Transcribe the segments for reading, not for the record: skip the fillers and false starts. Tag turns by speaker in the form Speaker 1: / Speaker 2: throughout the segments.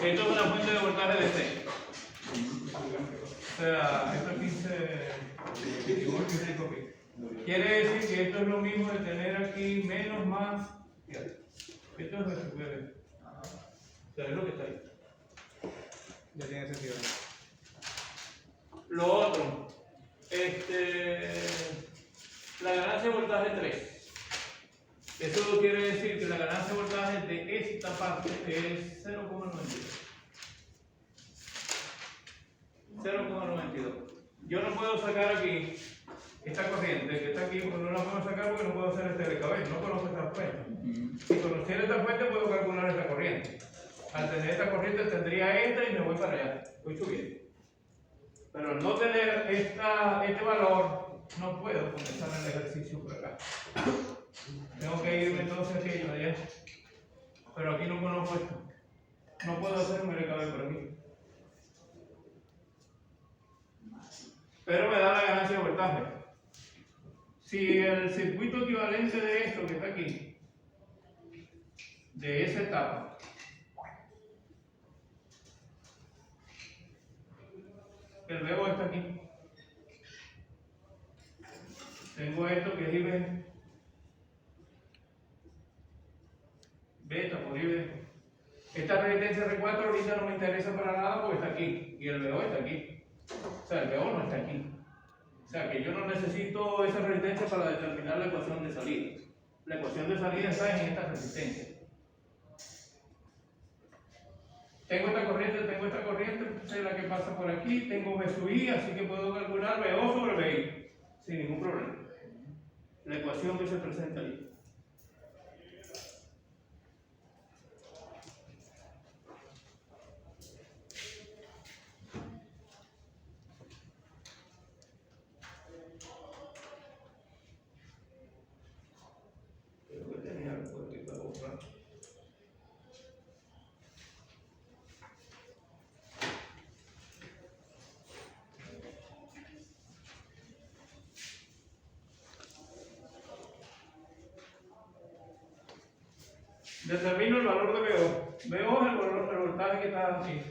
Speaker 1: Esto es una fuente de voltaje de 6. O sea, esto es 15 voltios de copia. Quiere decir que esto es lo mismo de tener aquí menos más. Fíjate. Esto es recuperar. O sea, es lo que está ahí.
Speaker 2: Ya tiene sentido.
Speaker 1: Lo otro, la ganancia de voltaje 3. Eso quiere decir que la ganancia de voltaje de esta parte es 0,92. 0,92. Yo no puedo sacar aquí esta corriente que está aquí, porque no la puedo sacar porque no puedo hacer este de cabeza, no conozco esta fuente. Si conociera esta fuente puedo calcular esta corriente. Al tener esta corriente tendría esta y me voy para allá, voy subiendo. Pero al no tener este valor, no puedo comenzar el ejercicio por acá. Tengo que irme entonces aquí y allá. Pero aquí no conozco esto. No puedo hacer un LKB por aquí. Pero me da la ganancia de voltaje. Si el circuito equivalente de esto que está aquí, de esa etapa, el VO está aquí. Tengo esto que es IB, beta por IB. Esta resistencia R4 ahorita no me interesa para nada porque está aquí y el VO está aquí. O sea, el VO no está aquí. O sea, que yo no necesito esa resistencia para determinar la ecuación de salida. La ecuación de salida está en esta resistencia. Tengo esta corriente, sé la que pasa por aquí, tengo V sub I, así que puedo calcular VO sobre VI, sin ningún problema. La ecuación que se presenta ahí. Determino el valor de VO. VO es el voltaje que está aquí.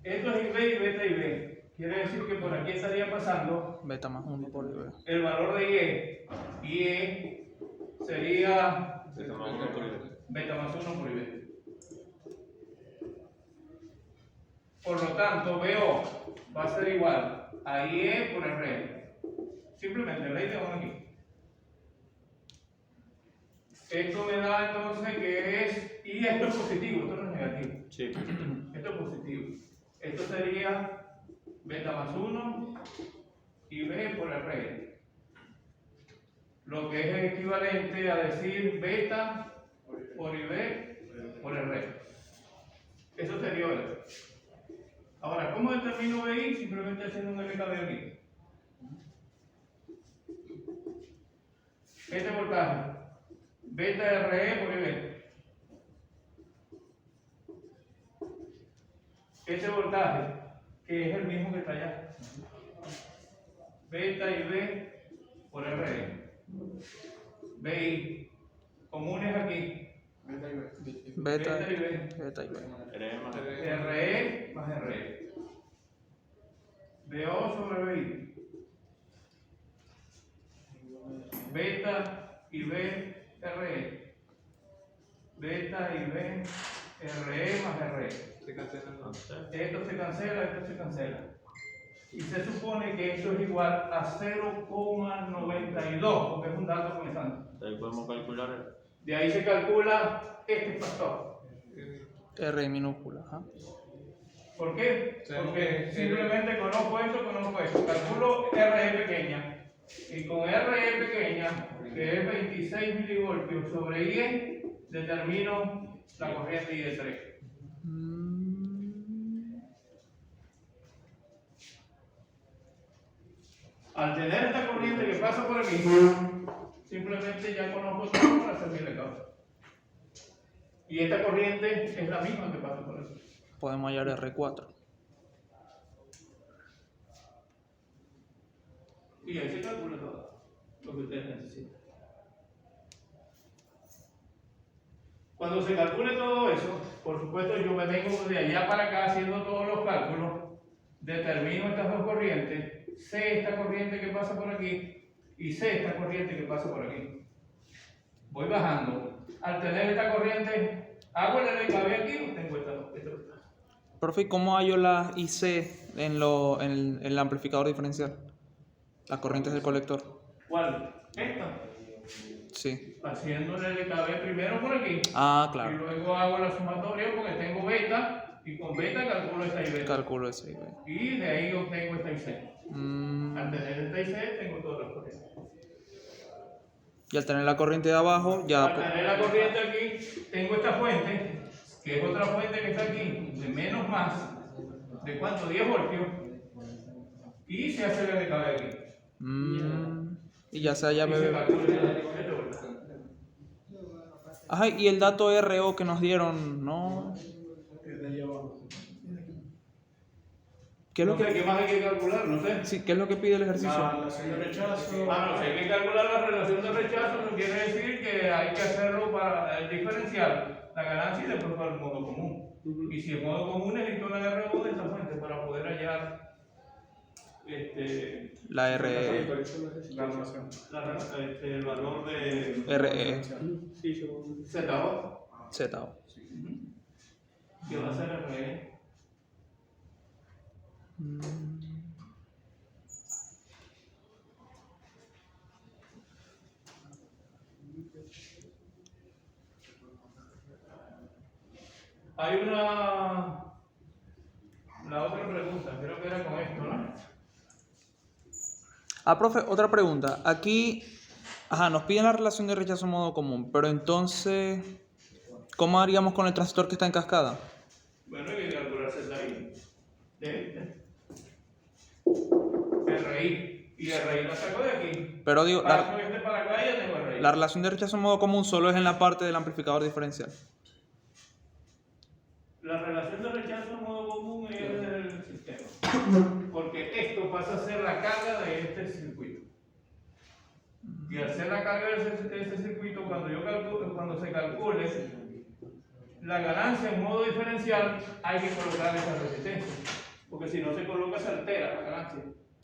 Speaker 1: Esto es IB y beta IB. Quiere decir que por aquí estaría pasando
Speaker 2: Beta más 1 por IB.
Speaker 1: el valor de IE. IE sería
Speaker 3: Beta más 1 por IB.
Speaker 1: beta más 1 por IB. Por lo tanto, VO va a ser igual a IE por RE. Simplemente la idea aquí. Esto me da entonces que es, y esto es positivo, esto no es negativo.
Speaker 3: Sí.
Speaker 1: Esto es positivo. Esto sería beta más 1 y B por R. Lo que es equivalente a decir beta por IB por R. Eso sería eso. Ahora, ¿cómo determino BI? Simplemente haciendo un LKB aquí. Este voltaje, beta RE por IB. Este voltaje, que es el mismo que está allá. Beta y B por RE. BI. Comunes aquí.
Speaker 2: Beta
Speaker 1: y B.
Speaker 2: Beta y B.
Speaker 3: RE más
Speaker 1: RE más RE. BO sobre BI. Beta y B RE. Beta y B RE más RE.
Speaker 2: Se cancelan los.
Speaker 1: Esto se cancela, esto se cancela. Y se supone que esto es igual a 0,92, porque es un dato comenzante.
Speaker 3: Ahí podemos calcular.
Speaker 1: De ahí se calcula este factor.
Speaker 2: R minúscula. Ajá.
Speaker 1: ¿Por qué?
Speaker 2: Sabemos
Speaker 1: Porque
Speaker 2: que
Speaker 1: simplemente conozco esto. Calculo RE pequeña. Y con RE pequeña, que es 26 milivoltios sobre IE, determino la corriente I de 3. Al tener esta corriente que pasa por aquí, simplemente ya conozco todo para hacer mi recaudo. Y esta corriente es la misma que pasa por aquí.
Speaker 2: Podemos hallar R4.
Speaker 1: Y ahí se calcula todo lo que ustedes necesitan. Cuando se calcule todo eso, por supuesto yo me vengo de allá para acá haciendo todos los cálculos, determino estas dos corrientes, sé esta corriente que pasa por aquí y sé esta corriente que pasa por aquí. Voy bajando. Al tener esta corriente, ¿hago el LKB aquí o tengo esta?
Speaker 2: Profe, ¿y cómo hallo las IC en el amplificador diferencial? Las corrientes del colector.
Speaker 1: ¿Cuál? Esta.
Speaker 2: Sí.
Speaker 1: Haciendo el LKB primero por aquí.
Speaker 2: Ah,
Speaker 1: Y
Speaker 2: claro.
Speaker 1: luego hago la sumatoria porque tengo beta y con beta calculo esta y beta.
Speaker 2: Calculo ese IB.
Speaker 1: Y de ahí obtengo esta IC. Al tener esta IC tengo todas las corrientes.
Speaker 2: Y al tener la corriente de abajo, ya...
Speaker 1: Al tener la corriente aquí, tengo esta fuente, que es otra fuente que está aquí, de menos más, ¿de cuánto? 10 voltios. Y se hace el LKB aquí.
Speaker 2: Y ya sea ya
Speaker 1: Y se
Speaker 2: bebé.
Speaker 1: calcula el voltaje.
Speaker 2: Ajá, y el dato RO que nos dieron, ¿no? ¿Qué es lo
Speaker 1: No sé,
Speaker 2: que,
Speaker 1: ¿qué más hay que calcular? No sé.
Speaker 2: sí, ¿qué es lo que pide el ejercicio?
Speaker 1: La relación de rechazo. No, si hay que calcular la relación de rechazo, no quiere decir que hay que hacerlo para el diferencial, la ganancia y después para el modo común. Y si el modo común necesito una RO de esta fuente para poder hallar
Speaker 2: La RE.
Speaker 1: el valor de
Speaker 2: RE.
Speaker 1: ZO,
Speaker 2: ZO.
Speaker 1: que va a ser RE. Hay la otra pregunta, creo que era con esto, ¿no?
Speaker 2: Ah, profe, otra pregunta. Aquí, ajá, nos piden la relación de rechazo en modo común, pero entonces, ¿cómo haríamos con el transistor que está en cascada?
Speaker 1: Bueno, hay que calcular ZI. RI. Y RI la saco de aquí.
Speaker 2: Pero digo,
Speaker 1: Paso para acá y ya tengo RI.
Speaker 2: la relación de rechazo en modo común solo es en la parte del amplificador diferencial.
Speaker 1: La relación de rechazo en modo común es del sistema. Porque esto pasa a ser la carga de este circuito. Y al ser la carga de este circuito, cuando se calcule la ganancia en modo diferencial, hay que colocar esa resistencia. Porque si no se coloca, se altera la ganancia.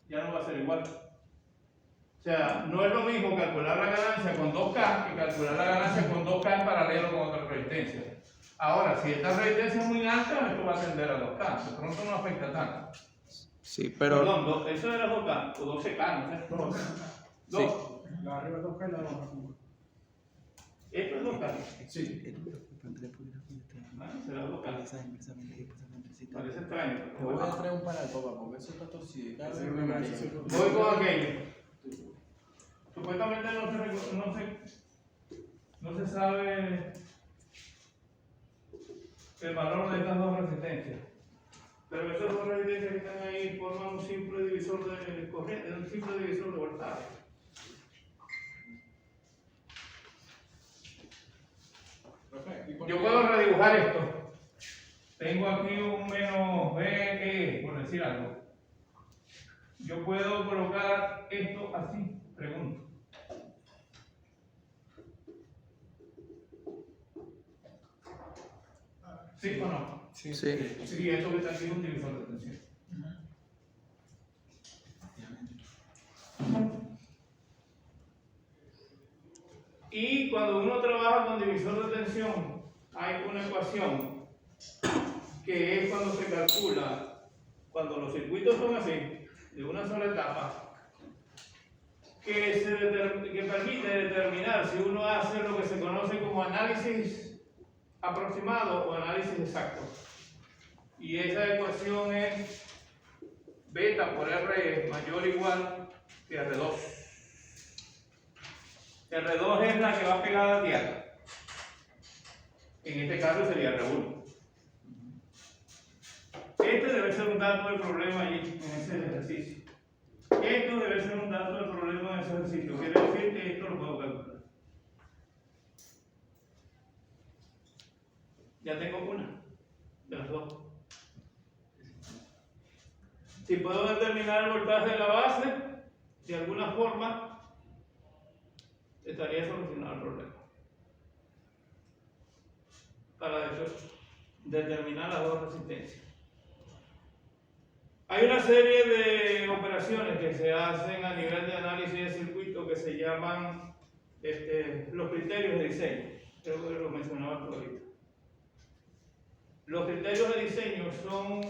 Speaker 1: Ya no va a ser igual. O sea, no es lo mismo calcular la ganancia con 2K que calcular la ganancia con 2K en paralelo con otra resistencia. Ahora, si esta resistencia es muy alta, esto va a tender a 2K. De pronto no afecta tanto.
Speaker 2: Sí, pero...
Speaker 1: Perdón, eso era 2K o 12K, no sé.
Speaker 2: Sí.
Speaker 4: La arriba es 2K y la abajo es 1K.
Speaker 1: Esto es 2K.
Speaker 4: Sí.
Speaker 1: Ah, será 2K. Parece extraño.
Speaker 5: Te voy a traer un paralpopa porque eso está torcido.
Speaker 1: Voy con aquello. Supuestamente no se sabe el valor de estas dos resistencias. Pero estas dos resistencias que están ahí forman un simple divisor de corriente, un simple divisor de voltaje. Yo puedo redibujar esto. Tengo aquí un menos B, por decir algo. Yo puedo colocar esto así, pregunto. ¿Sí o no?
Speaker 2: Sí.
Speaker 1: Sí, esto que está aquí es un divisor de tensión. Y cuando uno trabaja con divisor de tensión, hay una ecuación que es cuando se calcula, cuando los circuitos son así, de una sola etapa, que permite determinar si uno hace lo que se conoce como análisis aproximado o análisis exacto. Y esa ecuación es beta por R mayor o igual que R2. R2 es la que va pegada a tierra. En este caso sería R1. Este debe ser un dato del problema allí, en ese ejercicio. Esto debe ser un dato del problema en ese ejercicio. Quiere decir que esto lo puedo calcular. Ya tengo una de las dos. Si puedo determinar el voltaje de la base, de alguna forma, estaría solucionado el problema. para determinar las dos resistencias. Hay una serie de operaciones que se hacen a nivel de análisis de circuito que se llaman los criterios de diseño. Creo que lo mencionaba tú ahorita. Los criterios de diseño son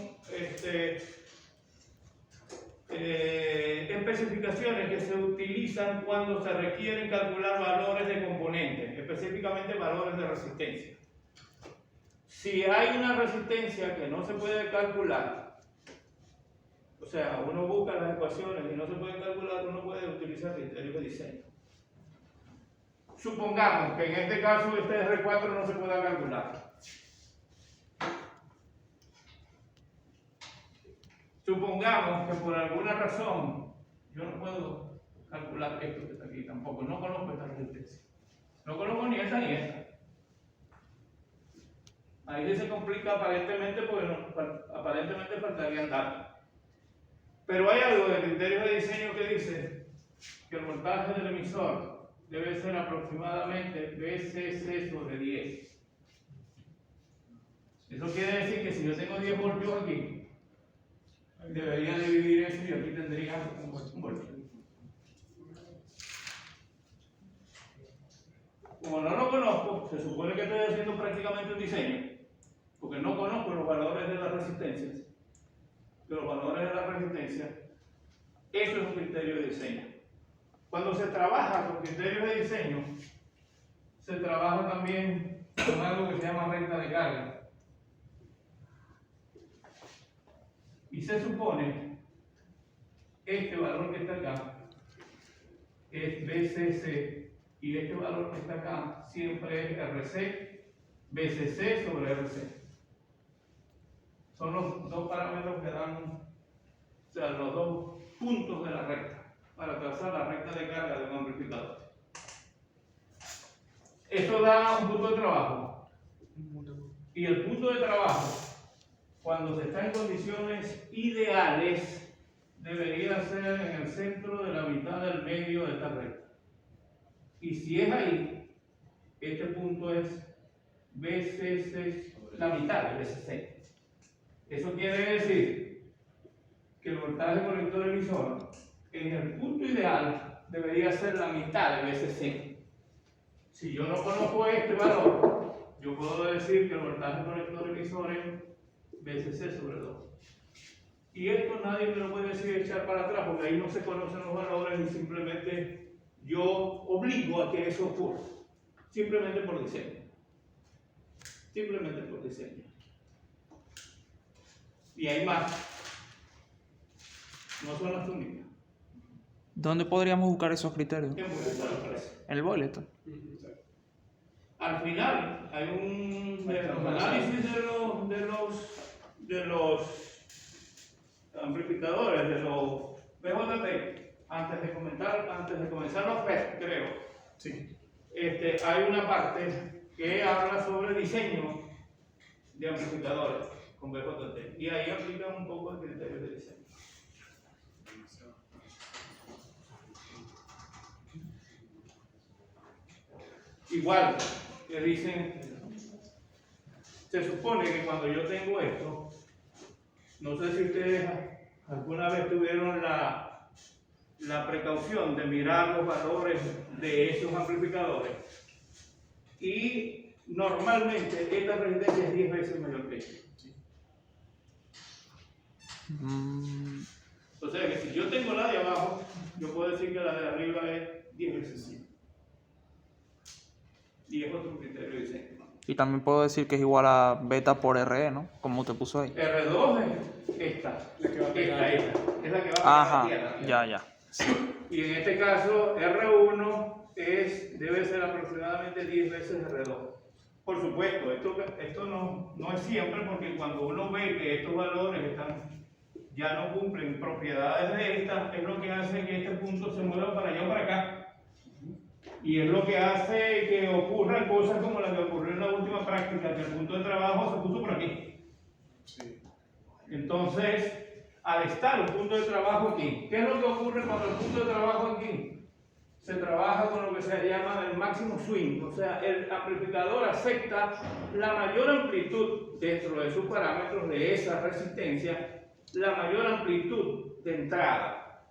Speaker 1: especificaciones que se utilizan cuando se requieren calcular valores de componentes, específicamente valores de resistencia. Si hay una resistencia que no se puede calcular, o sea, uno busca las ecuaciones y no se puede calcular, uno puede utilizar criterios de diseño. Supongamos que en este caso este R4 no se pueda calcular. Supongamos que por alguna razón yo no puedo calcular esto que está aquí tampoco, no conozco esta resistencia. No conozco ni esta ni esta. Ahí sí se complica aparentemente porque aparentemente faltarían datos. Pero hay algo de criterios de diseño que dice que el voltaje del emisor debe ser aproximadamente VCC sobre 10. Eso quiere decir que si yo tengo 10 voltios aquí, debería dividir eso y aquí tendría un voltio. Como no lo conozco, se supone que estoy haciendo prácticamente un diseño, porque no conozco los valores de las resistencias. Los valores de la resistencia, eso es un criterio de diseño. Cuando se trabaja con criterios de diseño, se trabaja también con algo que se llama recta de carga. Y se supone este valor que está acá es BCC y este valor que está acá siempre es RC, BCC sobre RC. Son los dos parámetros que dan, o sea, los dos puntos de la recta para trazar la recta de carga de un amplificador. Esto da un punto de trabajo. Y el punto de trabajo, cuando se está en condiciones ideales, debería ser en el centro de la mitad del medio de esta recta. Y si es ahí, este punto es BCC, la mitad de BCC. Eso quiere decir que el voltaje colector emisor en el punto ideal debería ser la mitad de BCC. Si yo no conozco este valor, yo puedo decir que el voltaje colector emisor es BCC sobre 2. Y esto nadie me lo puede decir echar para atrás porque ahí no se conocen los valores y simplemente yo obligo a que eso ocurra. Simplemente por diseño. Simplemente por diseño. Y hay más. No son las únicas.
Speaker 2: ¿Dónde podríamos buscar esos criterios?
Speaker 1: ¿Qué aparece?
Speaker 2: En el boleto.
Speaker 1: Al final hay un análisis de los amplificadores, de los BJT, antes de comenzar los FET, creo.
Speaker 4: Sí.
Speaker 1: Hay una parte que habla sobre diseño de amplificadores con BJT y ahí aplican un poco el criterio de diseño. Igual que dicen, se supone que cuando yo tengo esto, no sé si ustedes alguna vez tuvieron la precaución de mirar los valores de esos amplificadores y normalmente esta resistencia es 10 veces mayor que esta. O sea que si yo tengo la de abajo, yo puedo decir que la de arriba es 10 veces 100. Y es otro criterio de diseño.
Speaker 2: Y también puedo decir que es igual a beta por RE, ¿no? Como te puso ahí.
Speaker 1: R2 es esta.
Speaker 4: La que va a pegar.
Speaker 1: Esta. Es la que va a pegar a
Speaker 2: Ajá,
Speaker 1: la tierra.
Speaker 2: ya.
Speaker 1: Y en este caso, R1 debe ser aproximadamente 10 veces R2. Por supuesto, esto no es siempre porque cuando uno ve que estos valores ya no cumplen propiedades de esta, es lo que hace que este punto se mueva para allá o para acá. Y es lo que hace que ocurran cosas como la que ocurrió en la última práctica, que el punto de trabajo se puso por aquí.
Speaker 4: Sí.
Speaker 1: Entonces, al estar un punto de trabajo aquí, ¿qué es lo que ocurre cuando el punto de trabajo aquí se trabaja con lo que se llama el máximo swing, o sea, el amplificador acepta la mayor amplitud dentro de sus parámetros de esa resistencia, la mayor amplitud de entrada,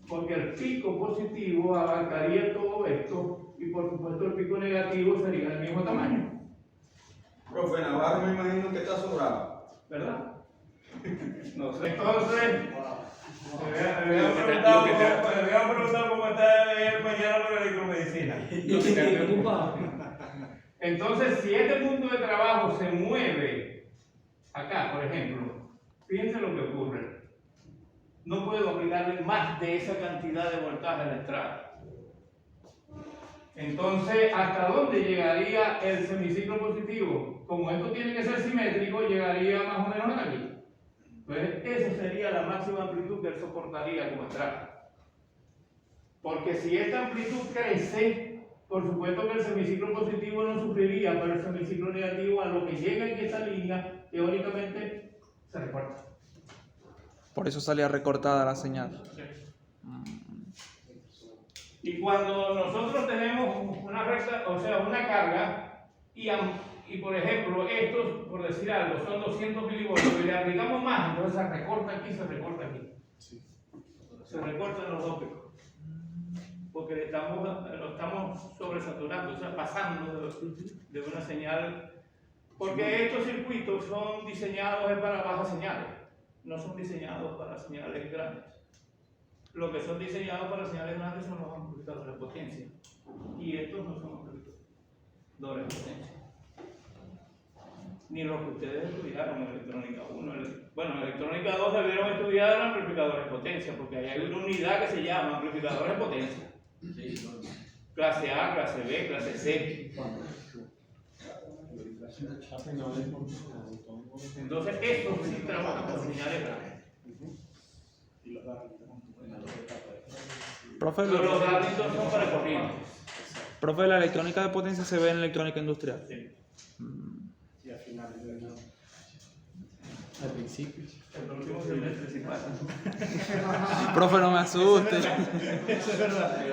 Speaker 1: porque el pico positivo abarcaría todo esto y por supuesto el pico negativo sería del mismo tamaño.
Speaker 6: Profe Navarro, me imagino que está sobrado.
Speaker 1: ¿Verdad? No sé. Entonces, me habían preguntado cómo está el mañana para la electromedicina.
Speaker 5: Lo que te preocupa.
Speaker 1: Entonces, si este punto de trabajo se mueve acá, por ejemplo, fíjense lo que ocurre. No puedo aplicarle más de esa cantidad de voltaje a la entrada. Entonces, ¿hasta dónde llegaría el semiciclo positivo? Como esto tiene que ser simétrico, llegaría más o menos aquí. Pues esa sería la máxima amplitud que él soportaría como entrada. Porque si esta amplitud crece, por supuesto que el semiciclo positivo no sufriría, pero el semiciclo negativo, a lo que llega en esa línea, teóricamente se recorta.
Speaker 2: Por eso salía recortada la señal.
Speaker 1: Y cuando nosotros tenemos una recta, o sea, una carga, y por ejemplo, estos, por decir algo, son 200 milivoltios, y le aplicamos más, entonces se recorta aquí, se recorta aquí. Se recortan los dos picos. Porque lo estamos sobresaturando, o sea, pasando de una señal. Porque estos circuitos son diseñados para bajas señales, no son diseñados para señales grandes. Lo que son diseñados para señales grandes son los amplificadores de potencia. Y estos no son amplificadores de potencia. Ni los que ustedes estudiaron en electrónica 1. Bueno, en electrónica 2 debieron estudiar amplificadores de potencia, porque hay una unidad que se llama amplificadores de potencia. Clase A, clase B, clase C. Entonces, estos sí trabajan con señales grandes.
Speaker 2: Profe,
Speaker 1: Pero los Darlington son para corrientes.
Speaker 2: profe, la electrónica de potencia se ve en electrónica industrial.
Speaker 1: Sí.
Speaker 4: Y al final,
Speaker 5: Al principio.
Speaker 1: El próximo semestre sí pasa.
Speaker 2: Profe, no me asuste.
Speaker 4: eso es verdad.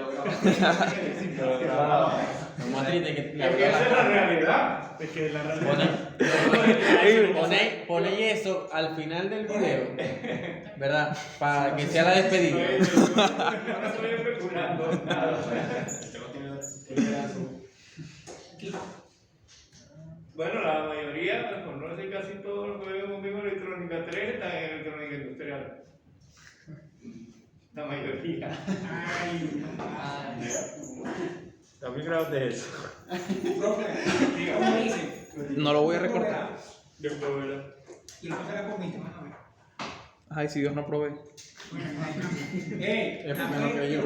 Speaker 5: Lo más triste que
Speaker 1: Es que esa es la realidad.
Speaker 4: Es que la realidad.
Speaker 5: Ponéis eso al final del video, ¿verdad? Para que sea la despedida.
Speaker 1: No estoy especulando nada. Bueno, la mayoría, por no decir casi todos los que ven conmigo en electrónica 3 están en electrónica industrial. La mayoría.
Speaker 3: También grabaste eso.
Speaker 2: No lo voy a recortar.
Speaker 1: Yo puedo verlo.
Speaker 7: Y lo pasará por mí, mano.
Speaker 2: Ay, si Dios no provee.
Speaker 5: Es porque no creyó.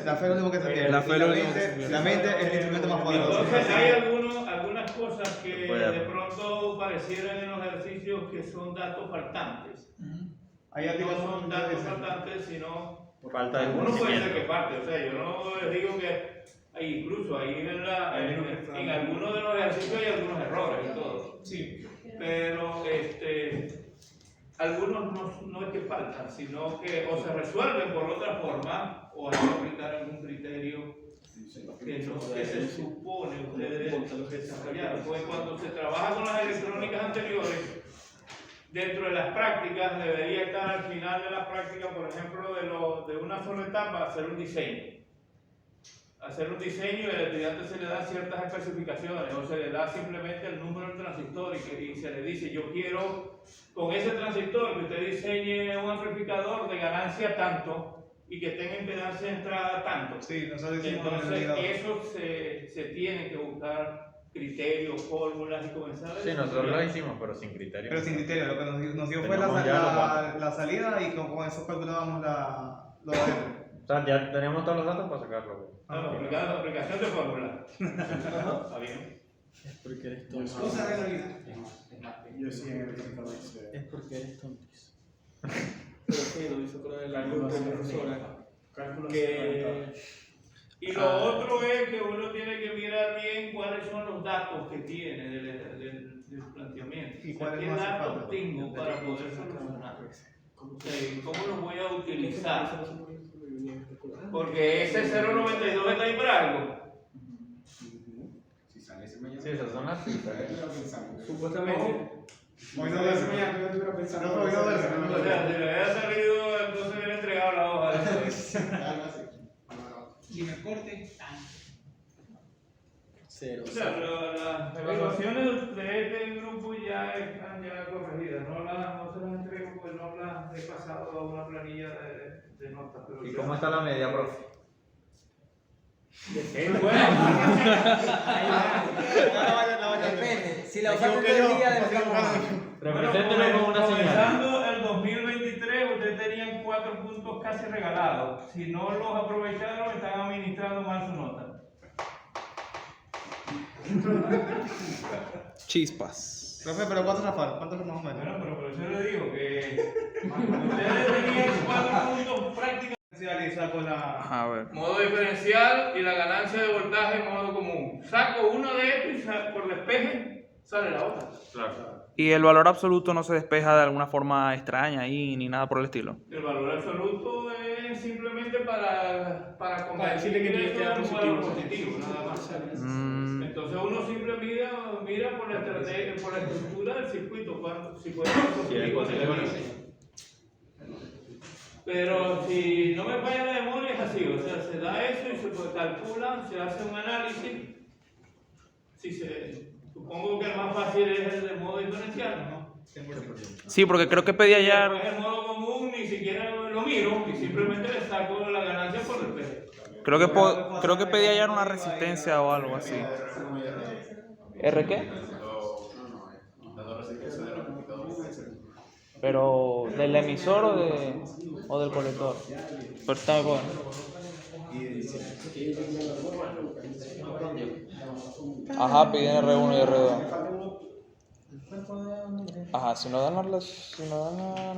Speaker 7: La fe es lo último que se pierde.
Speaker 2: La fe es lo último que se pierde.
Speaker 7: La mente es el instrumento más poderoso.
Speaker 1: Entonces hay algunas cosas que de pronto parecieran en los ejercicios que son datos faltantes.
Speaker 7: Hay
Speaker 1: No
Speaker 7: artículos
Speaker 1: son datos faltantes, sino
Speaker 3: Falta de
Speaker 1: algunos pueden ser
Speaker 3: conocimiento.
Speaker 1: que parte. O sea, yo no les digo que incluso ahí en algunos de los ejercicios hay algunos errores y todo. Sí. Pero algunos no es que faltan, sino que o se resuelven por otra forma o hay que aplicar algún criterio que se supone ustedes desarrollaron. Pues cuando se trabaja con las electrónicas anteriores, dentro de las prácticas debería estar al final de la práctica, por ejemplo, de una sola etapa, hacer un diseño. Hacer un diseño y al estudiante se le dan ciertas especificaciones o se le da simplemente el número del transistor y se le dice: yo quiero con ese transistor que usted diseñe un amplificador de ganancia tanto y que tenga impedancia de entrada tanto.
Speaker 7: Sí, nosotros hicimos
Speaker 1: Entonces eso se tiene que buscar criterios, fórmulas y comenzar a
Speaker 3: Sí, nosotros lo hicimos, pero sin criterio.
Speaker 7: Pero sin criterio, lo que nos dio fue
Speaker 3: Teníamos ya
Speaker 7: la salida y con eso calculábamos lo de...
Speaker 3: O sea, ya teníamos todos los datos para sacarlo.
Speaker 1: aplicación de fórmula. Está bien.
Speaker 5: Es porque eres tonto.
Speaker 7: Cosa de la vida.
Speaker 4: Yo sí en el tiempo dice.
Speaker 5: Es porque eres tonto.
Speaker 1: Pero sí, lo hizo con el
Speaker 4: Cálculo
Speaker 1: de
Speaker 4: de
Speaker 1: profesora.
Speaker 4: Cálculos
Speaker 1: Y lo otro es que uno tiene que mirar bien cuáles son los datos que tiene del planteamiento.
Speaker 7: ¿Y cuáles
Speaker 1: ¿Qué
Speaker 7: más hace
Speaker 1: datos
Speaker 7: falta?
Speaker 1: tengo para poder solucionar? ¿Cómo los voy a utilizar? Porque ese 0.92 está ahí para algo.
Speaker 6: Si sale ese mañana.
Speaker 3: Sí, esas son las cifras.
Speaker 1: Supuestamente.
Speaker 7: Hoy no
Speaker 6: Ese
Speaker 7: duerme.
Speaker 6: mañana yo estuviera pensando.
Speaker 7: No, hoy no duerme, no
Speaker 1: O
Speaker 7: duerme.
Speaker 1: sea, si le hubiera salido, entonces hubiera entregado la hoja de eso.
Speaker 7: Algo así.
Speaker 5: Y me corte.
Speaker 1: O sea, las evaluaciones de este grupo ya están ya corregidas, no se las entrego, pues no las he pasado a una planilla de notas. Pero
Speaker 3: ¿Y
Speaker 1: ya-
Speaker 3: cómo está la media, profe?
Speaker 1: Es bueno.
Speaker 5: Depende. Si la
Speaker 7: Me
Speaker 5: usaste
Speaker 7: equivoqué
Speaker 5: todo el
Speaker 7: yo,
Speaker 5: día,
Speaker 7: me
Speaker 5: después
Speaker 7: equivoqué.
Speaker 3: Represéntelo con una señal.
Speaker 1: Comenzando el 2023, ustedes tenían 4 puntos casi regalados. Si no los aprovecharon, están administrando mal su nota.
Speaker 2: Chispas.
Speaker 7: Profe, pero ¿cuántos Rafael? ¿Cuántos más o menos?
Speaker 1: Bueno, pero por eso le digo que ustedes tenían 4 puntos prácticamente.
Speaker 7: Y saco la...
Speaker 2: A ver.
Speaker 1: Modo diferencial y la ganancia de voltaje en modo común. Saco uno de estos y por despeje sale la otra.
Speaker 3: Claro.
Speaker 2: Y el valor absoluto no se despeja de alguna forma extraña ahí, ni nada por el estilo.
Speaker 1: El valor absoluto es simplemente para
Speaker 4: decirle que tiene que dar
Speaker 1: un valor positivo, nada más. Entonces uno siempre mira por la estrategia, por la estructura del circuito, si puede ser
Speaker 3: Si es
Speaker 1: positivo.
Speaker 3: posible, bueno.
Speaker 1: Pero si no me falla la memoria es así, o sea, se da eso y se calcula, se hace un análisis. Supongo que el más fácil es el de modo diferencial, ¿no?
Speaker 2: Sí, porque creo que pedía ya...
Speaker 1: Después el modo común ni siquiera lo miro y simplemente le saco la ganancia por el peso.
Speaker 2: Creo que pedía ya una resistencia o algo así. ¿R qué? Pero ¿del emisor o del colector? Pero está bueno. Ajá, piden R1 y R2. Ajá, si no dan la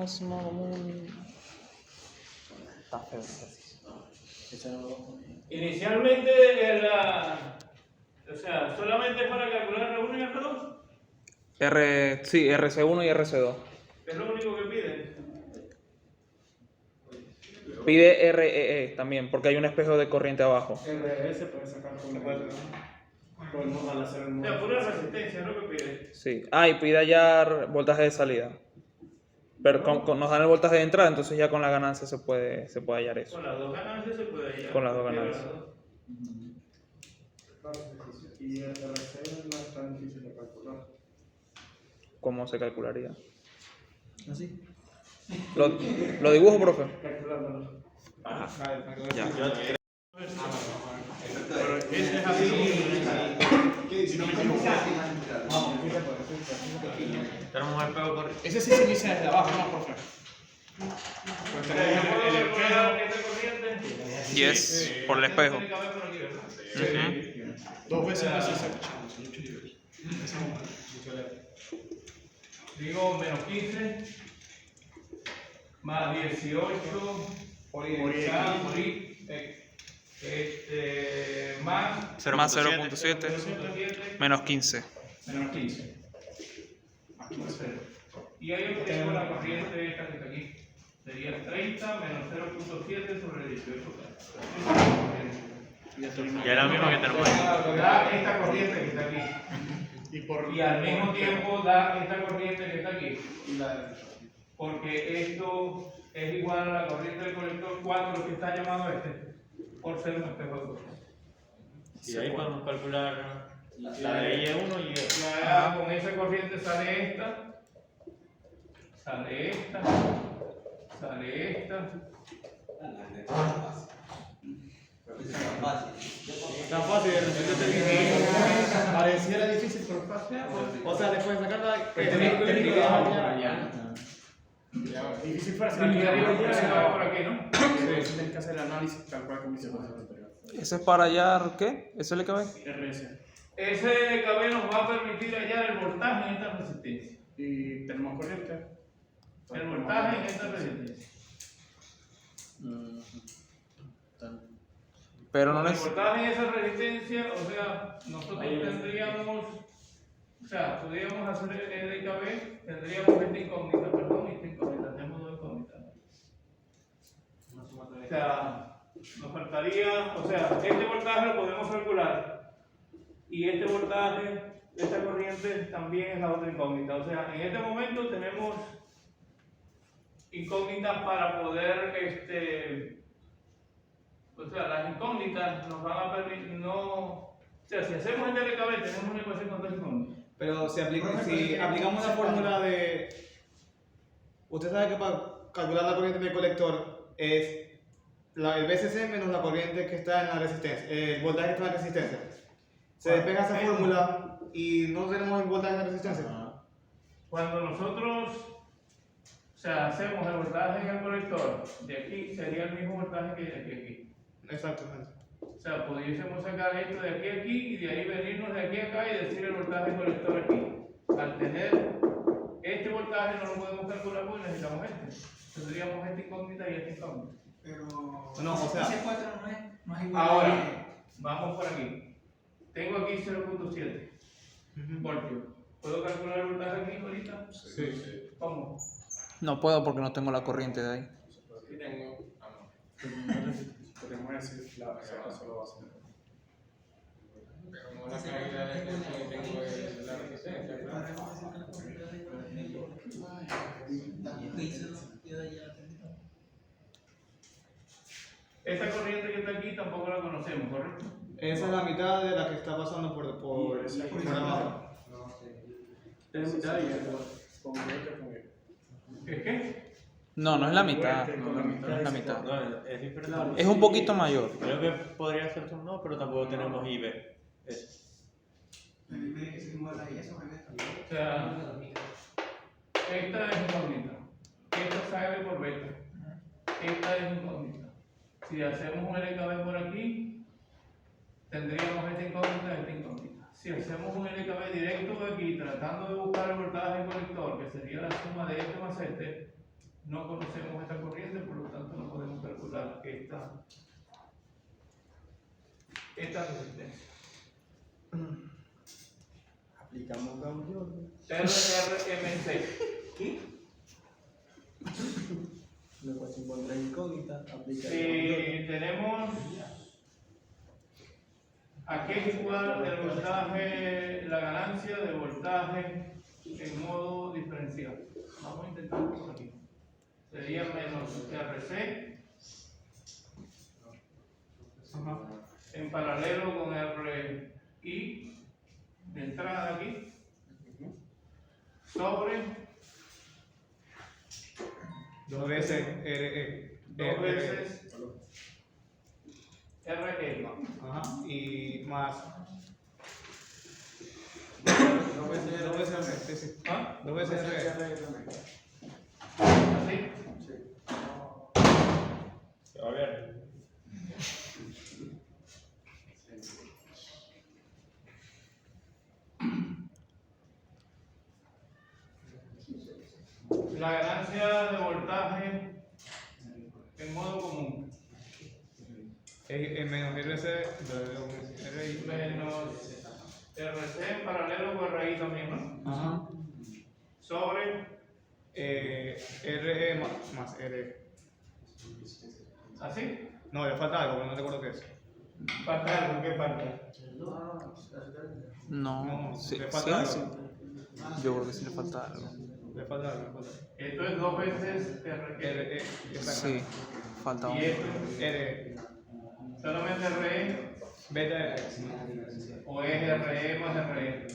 Speaker 2: décima común. Está feo.
Speaker 1: Inicialmente, o sea, solamente es para calcular R1 y R2,
Speaker 2: Sí, RC1 y RC2.
Speaker 1: es lo único que piden.
Speaker 2: Pide REE también, porque hay un espejo de corriente abajo.
Speaker 4: RS puede sacar al hacer el
Speaker 1: O sea, pura resistencia es lo que piden.
Speaker 2: Sí. Ah, y pide hallar voltaje de salida. Pero nos dan el voltaje de entrada, entonces ya con la ganancia se puede hallar eso.
Speaker 1: Con las dos ganancias se puede hallar.
Speaker 2: Con las dos ganancias.
Speaker 4: Y el RC no es tan difícil de calcular.
Speaker 2: ¿Cómo se calcularía? ¿Así? ¿Lo dibujo, profe?
Speaker 4: Calculándolo.
Speaker 2: Ya.
Speaker 1: Pero ese es así.
Speaker 3: Tenemos el pego por...
Speaker 4: Ese sí se inicia desde abajo, ¿no, profe?
Speaker 1: Esta corriente.
Speaker 2: Yes, por el espejo.
Speaker 1: Tiene que haber por aquí, ¿verdad?
Speaker 4: Dos veces más ese.
Speaker 1: Digo menos 15 más 18 por I, más
Speaker 2: 0.7 menos 15.
Speaker 1: menos 15. Y ahí obtengo la corriente esta que está aquí. Sería 30 menos 0.7 sobre 18.
Speaker 3: Y es la misma que tenemos ahí.
Speaker 1: Da esta corriente que está aquí.
Speaker 4: Y
Speaker 1: Y al mismo tiempo da esta corriente que está aquí. Porque esto es igual a la corriente del colector 4 que está llamado por ser un espejo de corriente.
Speaker 3: Y ahí podemos calcular la de I1 y I2.
Speaker 1: Con esa corriente sale esta, sale esta, sale esta.
Speaker 4: tan fácil, de repente te dije, pareciera difícil, pero fácil. O sea, después de sacarla, tenés que dejar ya. Difícil fuera si
Speaker 1: Y arriba se va por aquí, ¿no?
Speaker 4: tienes que hacer el análisis tal cual como hice con el anterior.
Speaker 2: ¿Ese es para hallar qué? ¿Ese es el que va?
Speaker 4: RS.
Speaker 1: Ese KB nos va a permitir hallar el voltaje en esta resistencia.
Speaker 4: Y tenemos corriente.
Speaker 1: El voltaje en esta resistencia.
Speaker 2: Pero no
Speaker 1: El
Speaker 2: es...
Speaker 1: voltaje en esa resistencia, o sea, nosotros tendríamos, o sea, podríamos hacer el EKB, tendríamos esta incógnita, tenemos dos incógnitas. O sea, faltaría, o sea, este voltaje lo podemos calcular y este voltaje, esta corriente también es la otra incógnita. O sea, en este momento tenemos incógnitas para poder, o sea, las incógnitas nos van a permitir, no, o sea, si hacemos el DLKB tenemos una ecuación con dos incógnitas.
Speaker 7: Pero si aplicamos la fórmula de... Usted sabe que para calcular la corriente del colector es el VCC menos la corriente que está en la resistencia, el voltaje que está en la resistencia. Se despeja esa fórmula y no tenemos el voltaje en la resistencia.
Speaker 1: Cuando nosotros, o sea, hacemos el voltaje en el colector, de aquí sería el mismo voltaje que de aquí a aquí.
Speaker 7: Exactamente.
Speaker 1: O sea, pudiésemos sacar esto de aquí a aquí y de ahí venirnos de aquí a acá y decir el voltaje del colector aquí. Al tener este voltaje no lo podemos calcular porque necesitamos este. Tendríamos esta incógnita y esta incógnita.
Speaker 8: Pero
Speaker 7: No, o sea,
Speaker 8: ese 4 no es igual.
Speaker 1: Ahora, vamos por aquí. Tengo aquí 0.7 voltios. ¿Puedo calcular el voltaje aquí ahorita?
Speaker 7: Sí.
Speaker 1: ¿Cómo?
Speaker 2: No puedo porque no tengo la corriente de ahí.
Speaker 3: Aquí tengo.
Speaker 4: Podemos decir la solo base.
Speaker 3: Como la caída de tengo la resistencia, claro.
Speaker 1: Esta corriente que está aquí tampoco la conocemos, ¿correcto?
Speaker 7: Esa es la mitad de la que está pasando por abajo.
Speaker 4: Es mitad y
Speaker 1: ¿Es qué?
Speaker 2: No, no es la mitad. No es la mitad.
Speaker 3: No, es diferente.
Speaker 2: Es un poquito mayor.
Speaker 3: Creo que podría ser un no, pero tampoco tenemos IB.
Speaker 1: O sea, esta es incógnita. Esta sale por beta. Esta es incógnita. Si hacemos un LKB por aquí, tendríamos esta incógnita. Si hacemos un LKB directo de aquí, tratando de buscar el voltaje del colector, que sería la suma de este más este, no conocemos esta corriente, por lo tanto no podemos calcular esta resistencia.
Speaker 4: aplicamos Gauss-Jordan.
Speaker 1: RRMC.
Speaker 4: Luego se encuentra incógnita, aplica
Speaker 1: Si tenemos aquí es igual el voltaje, la ganancia del voltaje en modo diferencial. Vamos a intentarlo por aquí. Sería menos RC en paralelo con RI de entrada aquí sobre
Speaker 7: 2 veces RE.
Speaker 1: 2 veces RE.
Speaker 7: Ajá. Y más.
Speaker 4: 2 veces
Speaker 7: Dos veces RE, sí, sí.
Speaker 1: ¿Ah?
Speaker 7: 2 veces RE.
Speaker 1: ¿Así?
Speaker 3: A ver.
Speaker 1: La ganancia de voltaje en modo común
Speaker 7: Menos RC, RI.
Speaker 1: menos RC en paralelo con RI también, ¿no?
Speaker 7: Ajá.
Speaker 1: Sobre,
Speaker 7: RE más RE.
Speaker 1: ¿así?
Speaker 7: No, le falta algo, pero no recuerdo qué es.
Speaker 1: Falta algo, ¿qué falta?
Speaker 2: No,
Speaker 7: No,
Speaker 2: sí,
Speaker 7: le
Speaker 2: sí,
Speaker 7: falta
Speaker 2: sí.
Speaker 7: algo.
Speaker 2: Yo creo que sí le falta algo.
Speaker 7: Le falta algo, le falta algo.
Speaker 1: Esto es 2 veces RE.
Speaker 7: RE,
Speaker 2: Sí, falta
Speaker 1: Y
Speaker 2: uno.
Speaker 1: esto
Speaker 7: RE.
Speaker 1: solamente RE
Speaker 7: Beta.
Speaker 1: o es RE más RE.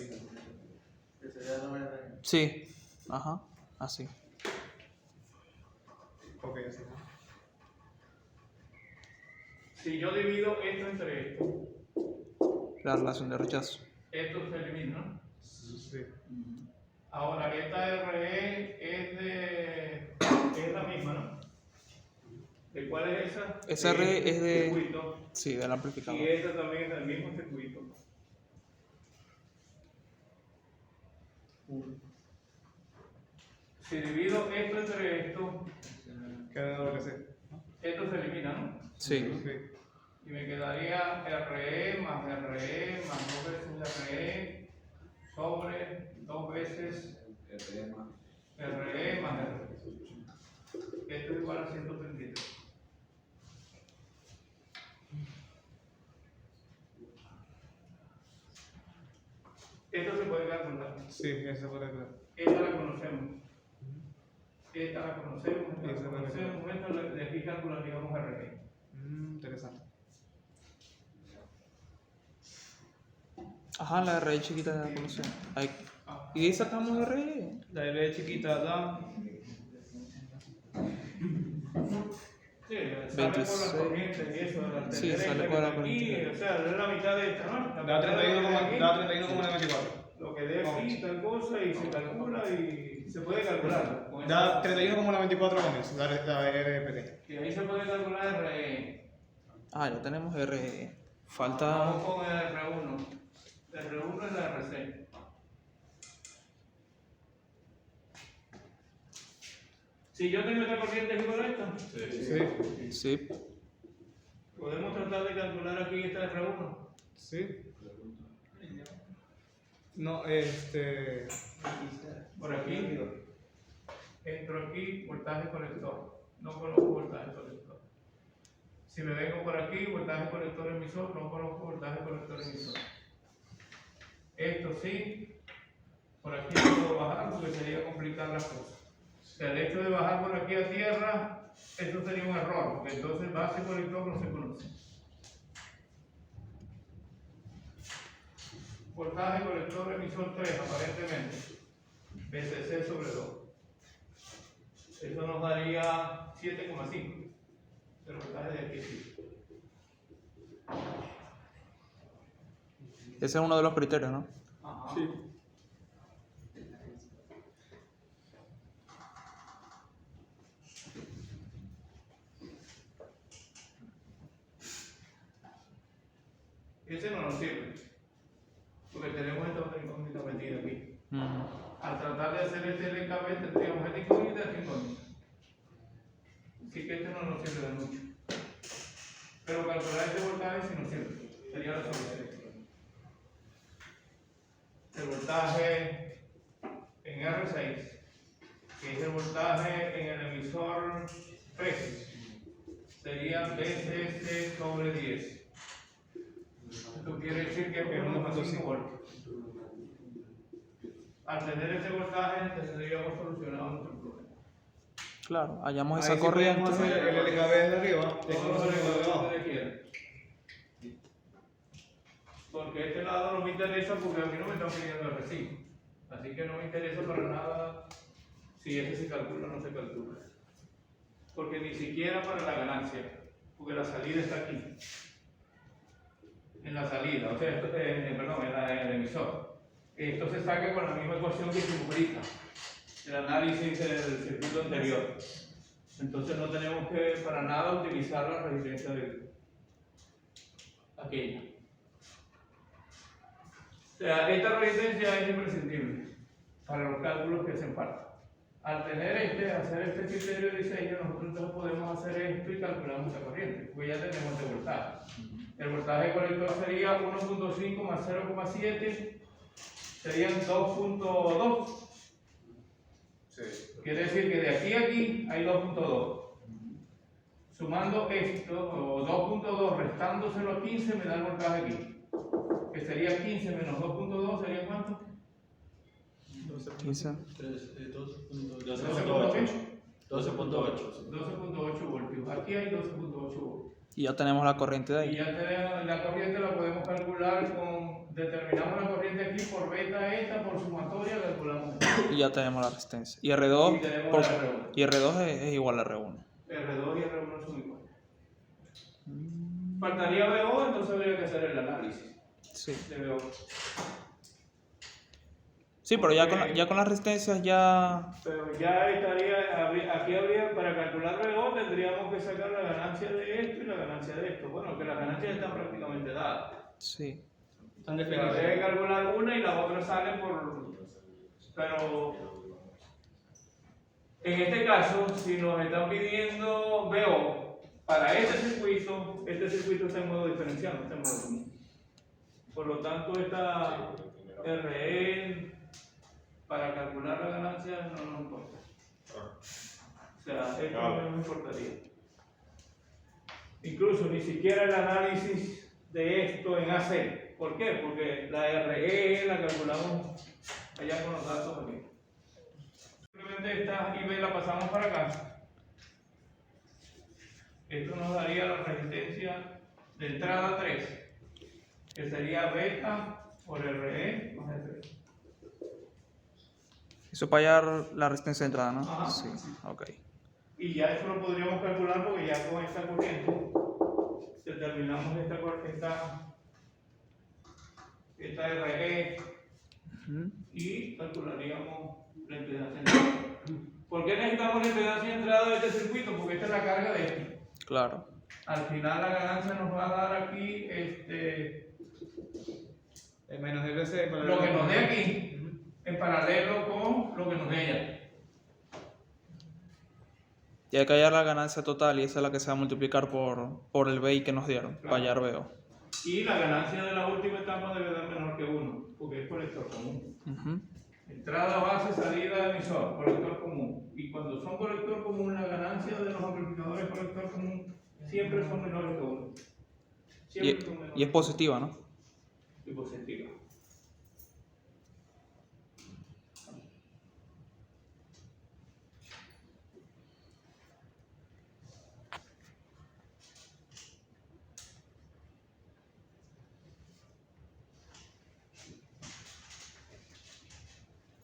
Speaker 2: Sí, ajá, así.
Speaker 7: Ok, así.
Speaker 1: Si yo divido esto entre esto,
Speaker 2: La relación de rechazo.
Speaker 1: esto se elimina, ¿no?
Speaker 7: Sí.
Speaker 1: Ahora, esta RE es la misma, ¿no? ¿De cuál es esa?
Speaker 2: Esa RE es de-
Speaker 1: circuito.
Speaker 2: Sí, del amplificador.
Speaker 1: Y esta también es del mismo circuito. Si divido esto entre esto,
Speaker 7: Queda WC.
Speaker 1: esto se elimina, ¿no?
Speaker 2: Sí.
Speaker 7: Sí.
Speaker 1: Y me quedaría RE más 2 veces RE sobre 2 veces RE más RE. Esto es igual a 133.
Speaker 7: Sí, eso puede ser.
Speaker 1: Esta la conocemos. Esta la conocemos, esta de aquí calcularíamos RG.
Speaker 7: Interesante.
Speaker 2: Ajá, la RE chiquita ya la conocemos. ¿Y ahí sacamos RE?
Speaker 1: La R chiquita da. Sí, sale por las
Speaker 2: 26.
Speaker 1: corrientes y eso, de la
Speaker 2: Sí, sale por la corriente.
Speaker 1: O sea, es la mitad de esta, ¿no?
Speaker 7: Da 31,94.
Speaker 1: Lo que dé aquí, tal cosa, y se calcula y se puede calcular. Con
Speaker 7: Da
Speaker 1: esa-
Speaker 7: 31,94 ohms, la RPT.
Speaker 1: Y ahí se puede calcular RE.
Speaker 2: Ah, ya tenemos RE. Falta.
Speaker 1: Vamos con el R1. El R1 es la RC. Si yo tengo esta corriente aquí con esta,
Speaker 7: Sí.
Speaker 2: Sí.
Speaker 1: podemos tratar de calcular aquí esta R1.
Speaker 7: Sí. No,
Speaker 1: Por aquí, entro aquí, voltaje colector. No conozco voltaje colector. Si me vengo por aquí, voltaje colector emisor, no conozco voltaje colector emisor. Esto sí, por aquí no puedo bajar porque sería complicar las cosas. O sea, el hecho de bajar por aquí a tierra, eso sería un error, porque entonces base colector no se conoce. Voltaje colector emisor 3, aparentemente. BCC sobre 2. Eso nos daría 7,5. El voltaje de aquí sí.
Speaker 2: Ese es uno de los criterios, ¿no?
Speaker 1: Ajá.
Speaker 7: Sí.
Speaker 1: Ese no nos sirve. Porque tenemos esta otra incógnita metida aquí. Al tratar de hacer este LKB tendríamos esta incógnita y esta incógnita. Así que este no nos sirve de mucho. Pero calcular este voltaje sí nos sirve. Sería la solución. El voltaje en R6, que es el voltaje en el emisor 3, sería BCC sobre 10. Esto quiere decir que es 1,5 voltios. Al tener ese voltaje, tendríamos solucionado nuestro problema.
Speaker 2: Claro, hallamos
Speaker 7: Ahí
Speaker 2: esa
Speaker 7: sí
Speaker 2: corriente.
Speaker 7: podemos hacer el LKB de arriba.
Speaker 1: Todos los elementos que ustedes quieran. Porque este lado no me interesa porque a mí no me están pidiendo el recibo. Así que no me interesa para nada si este se calcula o no se calcula. Porque ni siquiera para la ganancia, porque la salida está aquí. En la salida, o sea, esto, perdón, en el emisor. Esto se saca con la misma ecuación que hicimos ahorita, el análisis del circuito anterior. Entonces no tenemos que para nada utilizar la resistencia de aquella. O sea, esta resistencia es imprescindible para los cálculos que hacen falta. Al tener hacer este criterio de diseño, nosotros entonces podemos hacer esto y calculamos la corriente, porque ya tenemos este voltaje. El voltaje colector sería 1.5 más 0,7, serían 2.2.
Speaker 6: Sí.
Speaker 1: Quiere decir que de aquí a aquí hay 2.2. Sumando esto, o 2.2 restándoselo a 15, me da el voltaje aquí. Que sería 15 menos 2.2, ¿sería cuánto?
Speaker 2: 15.
Speaker 3: 12.8.
Speaker 1: 12.8 voltios. Aquí hay 12.8 voltios.
Speaker 2: Y ya tenemos la corriente de
Speaker 1: Y
Speaker 2: ahí.
Speaker 1: ya tenemos la corriente, la podemos calcular con. Determinamos la corriente aquí por beta esta, por sumatoria, calculamos.
Speaker 2: Y ya tenemos la resistencia. Y
Speaker 1: Y
Speaker 2: R2,
Speaker 1: tenemos
Speaker 2: por-
Speaker 1: la R1.
Speaker 2: y R2 es igual a R1.
Speaker 1: R2 y R1 son iguales. Faltaría BO, entonces habría que hacer el análisis
Speaker 2: Sí.
Speaker 1: de BO.
Speaker 2: Sí, pero ya con las resistencias ya.
Speaker 1: Pero ya estaría, aquí habría, para calcular BO tendríamos que sacar la ganancia de esto y la ganancia de esto. Bueno, que las ganancias están prácticamente dadas.
Speaker 2: Sí.
Speaker 7: Están
Speaker 1: Se
Speaker 7: definidos.
Speaker 1: habría que calcular una y la otra sale por. Pero. En este caso, si nos están pidiendo BO para este circuito está en modo diferencial, no está en modo común. Por lo tanto, esta RE para calcular la ganancia no nos importa. O sea, esto no nos importaría. Incluso ni siquiera el análisis de esto en AC. ¿Por qué? Porque la RE la calculamos allá con los datos aquí. Simplemente esta IB la pasamos para acá. Esto nos daría la resistencia de entrada 3, que sería beta por RE más R.
Speaker 2: Eso para hallar la resistencia de entrada, ¿no?
Speaker 1: Ajá.
Speaker 2: Sí, ok.
Speaker 1: Y ya eso lo podríamos calcular porque ya con esta corriente determinamos esta RE y calcularíamos la impedancia de entrada. ¿Por qué necesitamos la impedancia de entrada de este circuito? Porque esta es la carga de este.
Speaker 2: Claro.
Speaker 1: Al final la ganancia nos va a dar aquí
Speaker 7: Menos el BC para
Speaker 1: lo que nos dé aquí en paralelo con lo que nos dé allá.
Speaker 2: Y hay que hallar la ganancia total y esa es la que se va a multiplicar por el BI que nos dieron, para hallar BO.
Speaker 1: Y la ganancia de la última etapa debe dar menor que 1, porque es colector común. Entrada, base, salida, emisor, colector común. Y cuando son colector común, la ganancia de los amplificadores colector común siempre son menores que 1. Siempre son menores.
Speaker 2: Y es positiva, ¿no?
Speaker 1: Y positiva.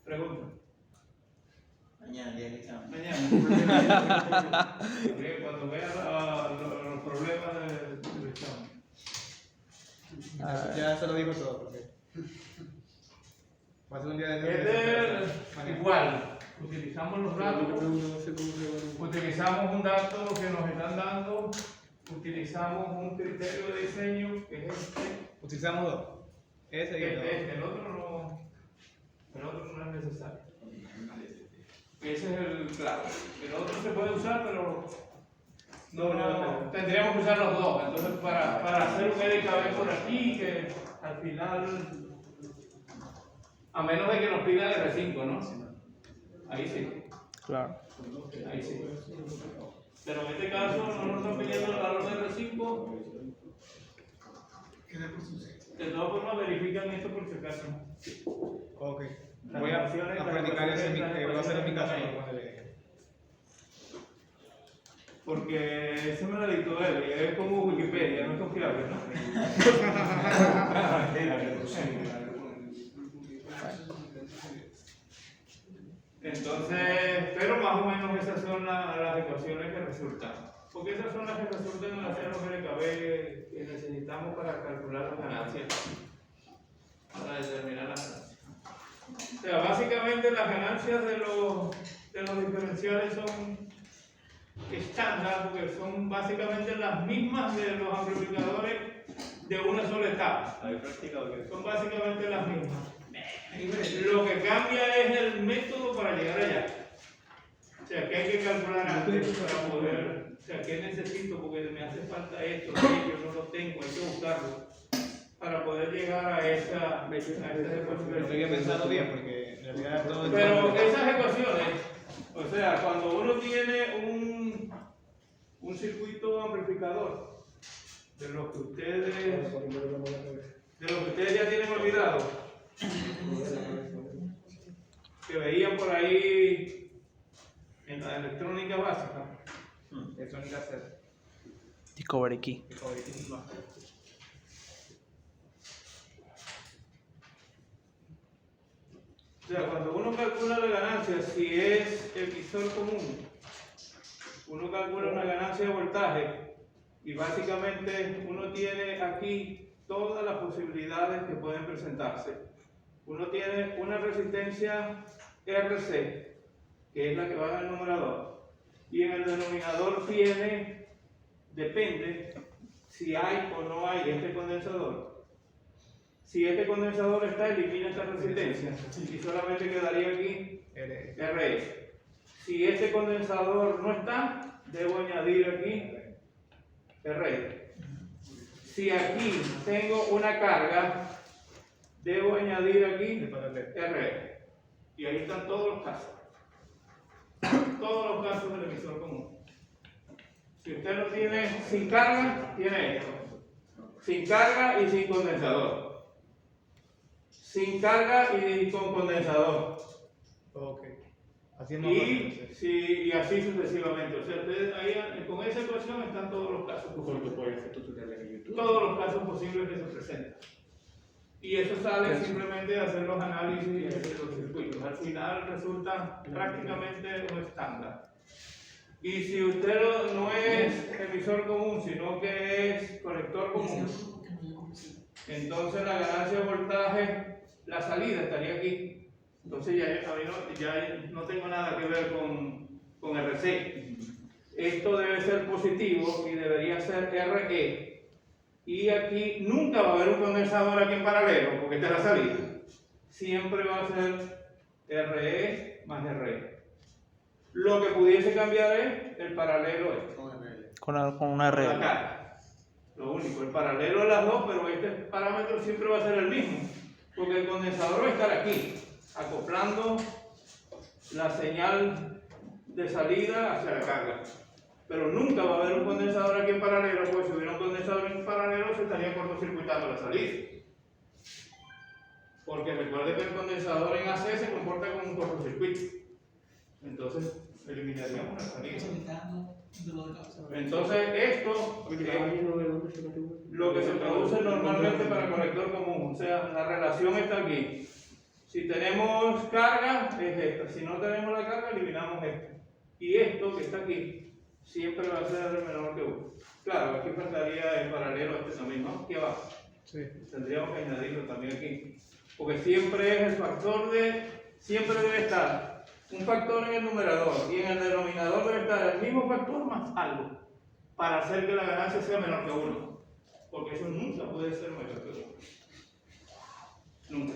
Speaker 1: Pregunta.
Speaker 5: Mañana, día que estamos.
Speaker 1: Mañana. Cuando veas los problemas del examen.
Speaker 7: Ya se lo digo todo, porque va a ser un día de
Speaker 1: Igual, utilizamos los datos, utilizamos un dato que nos están dando, utilizamos un criterio de diseño que es
Speaker 7: Utilizamos dos. Ese y el otro.
Speaker 1: el otro no es necesario. Ese es el claro. El otro se puede usar, pero no tendríamos que usar los dos. Entonces, para hacer un EDKB por aquí, que al final, a menos de que nos pida el R5, ¿no? Ahí sí.
Speaker 2: Claro.
Speaker 1: Ahí sí. Pero en este caso no nos están pidiendo el valor del R5. De todas formas, verifican esto por si acaso.
Speaker 7: Ok. Voy a practicar ese, voy a hacer en mi casa.
Speaker 1: Porque eso me lo dictó él, y es como Wikipedia, no es confiable, ¿no? Entonces, pero más o menos esas son las ecuaciones que resultan. Porque esas son las que resultan en las LKB que necesitamos para calcular las ganancias, para determinar las ganancias. O sea, básicamente las ganancias de los diferenciales son estándar, porque son básicamente las mismas de los amplificadores de una sola etapa. Son básicamente las mismas. Lo que cambia es el método para llegar allá. O sea, que hay que calcular antes para poder, o sea, ¿qué necesito? Porque me hace falta esto, yo no lo tengo, hay que buscarlo para poder llegar a esa ecuación.
Speaker 7: Lo había pensado bien, porque en realidad todo
Speaker 1: Pero esas ecuaciones, o sea, cuando uno tiene un circuito amplificador de lo que ustedes ya tienen olvidado, que veían por ahí en la electrónica básica,
Speaker 7: electrónica C.
Speaker 2: Discovery Key.
Speaker 1: o sea, cuando uno calcula la ganancia, si es emisor común, uno calcula una ganancia de voltaje y básicamente uno tiene aquí todas las posibilidades que pueden presentarse. Uno tiene una resistencia RC, que es la que va en el numerador, y en el denominador depende si hay o no hay este condensador. Si este condensador está, elimina esta resistencia y solamente quedaría aquí RS. Si este condensador no está, debo añadir aquí RE. Si aquí tengo una carga, debo añadir aquí RE. Y ahí están todos los casos. Todos los casos del emisor común. Si usted lo tiene sin carga, tiene esto. Sin carga y sin condensador. sin carga y con condensador.
Speaker 7: Ok. Así es más fácil.
Speaker 1: Y así sucesivamente. O sea, ustedes ahí, con esa ecuación están todos los casos posibles. Todos los casos posibles que se presentan. Y eso sale simplemente de hacer los análisis de los circuitos. Al final resulta prácticamente un estándar. Y si usted no es emisor común, sino que es colector común, entonces la ganancia de voltaje, la salida estaría aquí. Entonces ya no tengo nada que ver con RC. Esto debe ser positivo y debería ser RE. Y aquí nunca va a haber un condensador aquí en paralelo, porque esta es la salida. Siempre va a ser RE más RE. Lo que pudiese cambiar es el paralelo este.
Speaker 2: Con una
Speaker 1: La
Speaker 2: regla.
Speaker 1: carga. Lo único, el paralelo de las dos, pero este parámetro siempre va a ser el mismo. Porque el condensador va a estar aquí, acoplando la señal de salida hacia la carga. Pero nunca va a haber un condensador aquí en paralelo, porque si hubiera un condensador en paralelo se estaría cortocircuitando la salida. Porque recuerde que el condensador en AC se comporta como un cortocircuito. Entonces eliminaríamos la salida. Entonces esto lo que se produce normalmente para el colector común, o sea, la relación está aquí. Si tenemos carga, es esta. Si no tenemos la carga, eliminamos esto. Y esto que está aquí siempre va a ser menor que 1. Claro, aquí faltaría el paralelo este también, ¿no? Aquí abajo.
Speaker 7: Sí.
Speaker 1: Tendríamos que añadirlo también aquí. Porque siempre es el factor siempre debe estar un factor en el numerador y en el denominador debe estar el mismo factor más algo para hacer que la ganancia sea menor que 1. Porque eso nunca puede ser mayor que 1. Nunca.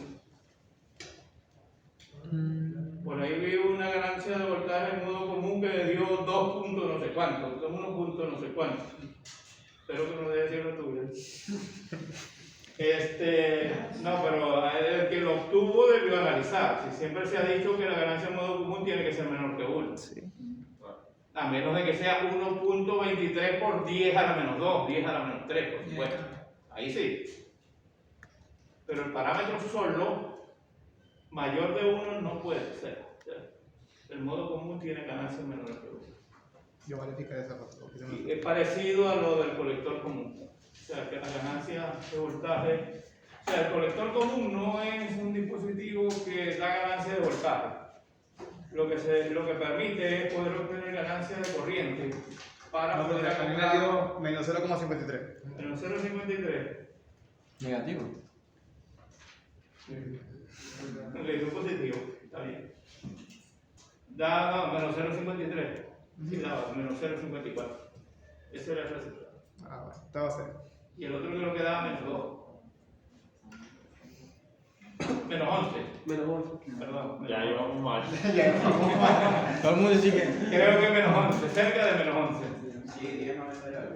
Speaker 1: Por ahí vi una ganancia de voltaje en modo común que dio 2 puntos no sé cuánto, 1 punto no sé cuánto. Espero que no deje decir lo tuyo. No, pero el que lo obtuvo debió analizar. Si siempre se ha dicho que la ganancia en modo común tiene que ser menor que 1.
Speaker 2: Sí.
Speaker 1: A menos de que sea 1.23 por 10 a la menos 2, 10 a la menos 3, por supuesto. Ahí sí. Pero el parámetro solo mayor de 1 no puede ser. O sea, el modo común tiene ganancias menores que 1.
Speaker 7: Yo verificaré esa parte.
Speaker 1: Y es parecido a lo del colector común. O sea, que la ganancia de voltaje. O sea, el colector común no es un dispositivo que da ganancia de voltaje. Lo que permite es poder obtener ganancia de corriente para poder acoplar.
Speaker 7: Menos 0,53.
Speaker 1: Menos 0,53.
Speaker 5: Negativo.
Speaker 1: Le dio positivo, está bien. Da menos 0,53. Sí, daba menos 0,54. Ese era el resultado.
Speaker 7: Ah, bueno, estaba cerca.
Speaker 1: Y el otro creo que daba menos 2. Menos 11. Perdón.
Speaker 3: Ya íbamos mal.
Speaker 5: Todo el mundo dice que.
Speaker 1: Creo que menos 11, cerca de menos 11.
Speaker 6: Sí, 10 no me sale algo.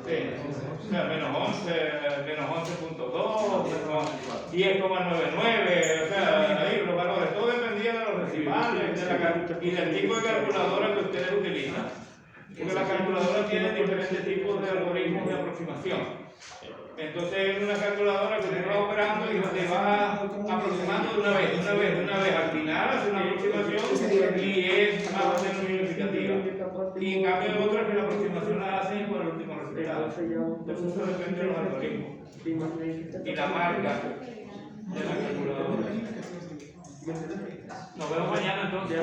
Speaker 1: Sí, o sea, menos 11, menos 11.2, menos 10,99, o sea, ahí los valores, todo dependía de los decimales y del tipo de calculadora que ustedes utilizan. Porque las calculadoras tienen diferentes tipos de algoritmos de aproximación. Entonces es una calculadora que usted va operando y te va aproximando de una vez. Al final hace una aproximación y es más o menos significativa. Y en cambio hay otras que la aproximación la hacen por el último resultado. Entonces eso depende de los algoritmos. Y la marca de la calculadora. Nos vemos mañana entonces.